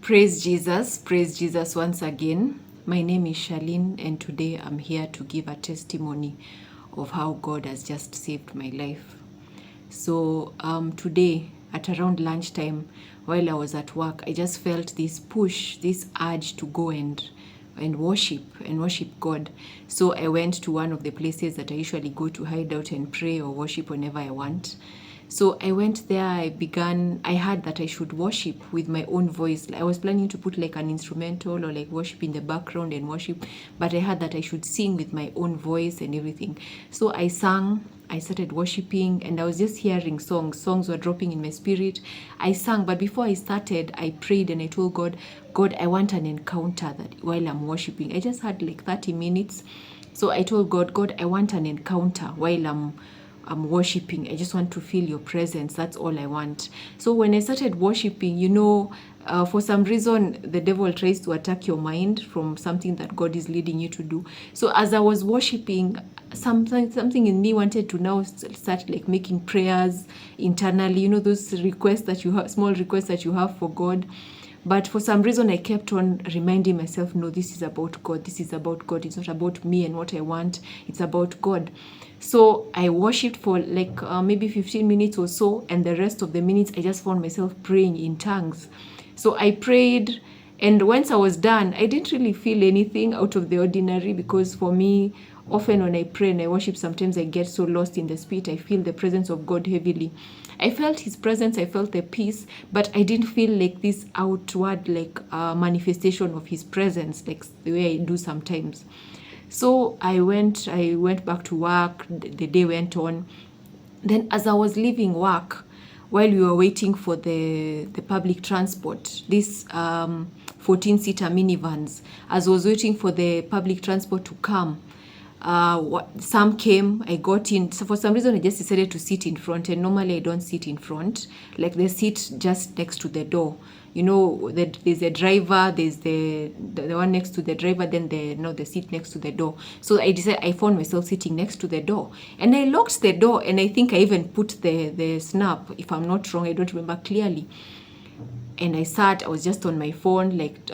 Praise Jesus once again. My name is Charlene, and today I'm here to give a testimony of how God has just saved my life. So today at around lunchtime, while I was at work, I just felt this push, this urge to go and worship God. So I went to one of the places that I usually go to hide out and pray or worship whenever I want. So I went there, I heard that I should worship with my own voice. I was planning to put like an instrumental or like worship in the background and worship, but I heard that I should sing with my own voice and everything. So I sang, I started worshiping, and I was just hearing songs. Songs were dropping in my spirit. I sang, but before I started, I prayed and I told God, I want an encounter that while I'm worshiping. I just had like 30 minutes. So I told God, I want an encounter while I'm worshiping. I just want to feel your presence. That's all I want. So when I started worshiping, for some reason, the devil tries to attack your mind from something that God is leading you to do. So as I was worshiping, something in me wanted to now start like making prayers internally. Those requests that you have, small requests that you have for God. But for some reason, I kept on reminding myself, no, this is about God. This is about God. It's not about me and what I want. It's about God. So I worshipped for like maybe 15 minutes or so. And the rest of the minutes, I just found myself praying in tongues. So I prayed. And once I was done, I didn't really feel anything out of the ordinary, because for me, often when I pray and I worship, sometimes I get so lost in the spirit. I feel the presence of God heavily. I felt his presence, I felt the peace, but I didn't feel like this outward like manifestation of his presence, like the way I do sometimes. So I went back to work. The day went on. Then as I was leaving work, while we were waiting for the public transport, this 14-seater minivans, as I was waiting for the public transport to come, some came, I got in. So for some reason, I just decided to sit in front, and normally I don't sit in front, like the seat just next to the door. There's a driver, there's the one next to the driver, then the seat next to the door. So I found myself sitting next to the door, and I locked the door, and I think I even put the snap, if I'm not wrong, I don't remember clearly. And I was just on my phone, like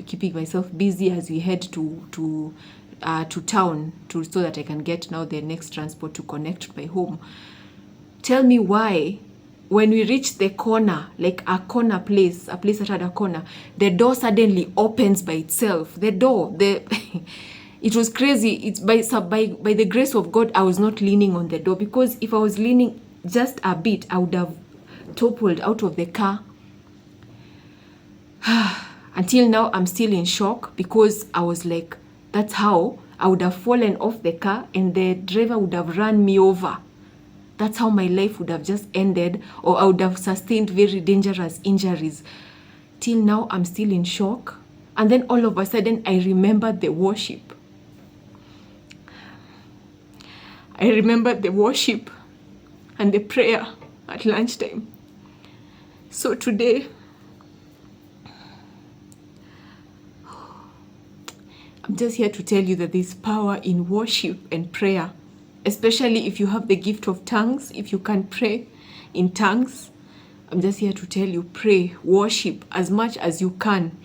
keeping myself busy as we head to town, so that I can get now the next transport to connect my home. Tell me why, when we reach the corner, like a corner place, a place that had a corner, the door suddenly opens by itself. The door, it was crazy. It's by the grace of God, I was not leaning on the door, because if I was leaning just a bit, I would have toppled out of the car. Until now, I'm still in shock, because I was like, that's how I would have fallen off the car and the driver would have run me over. That's how my life would have just ended, or I would have sustained very dangerous injuries. Till now, I'm still in shock. And then all of a sudden, I remembered the worship. I remembered the worship and the prayer at lunchtime. So today, I'm just here to tell you that there's power in worship and prayer, especially if you have the gift of tongues, if you can pray in tongues. I'm just here to tell you, pray, worship as much as you can.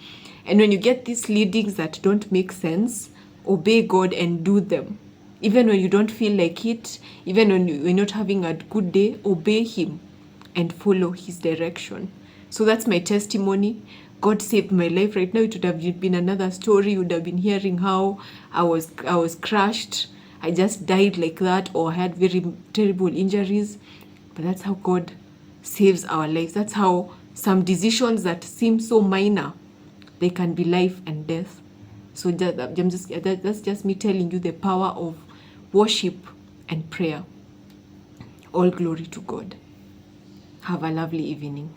And when you get these leadings that don't make sense, obey God and do them. Even when you don't feel like it, even when you're not having a good day, obey him and follow his direction. So that's my testimony. God saved my life. Right now, it would have been another story. You would have been hearing how I was crushed. I just died like that, or I had very terrible injuries. But that's how God saves our lives. That's how some decisions that seem so minor, they can be life and death. So that's just me telling you the power of worship and prayer. All glory to God. Have a lovely evening.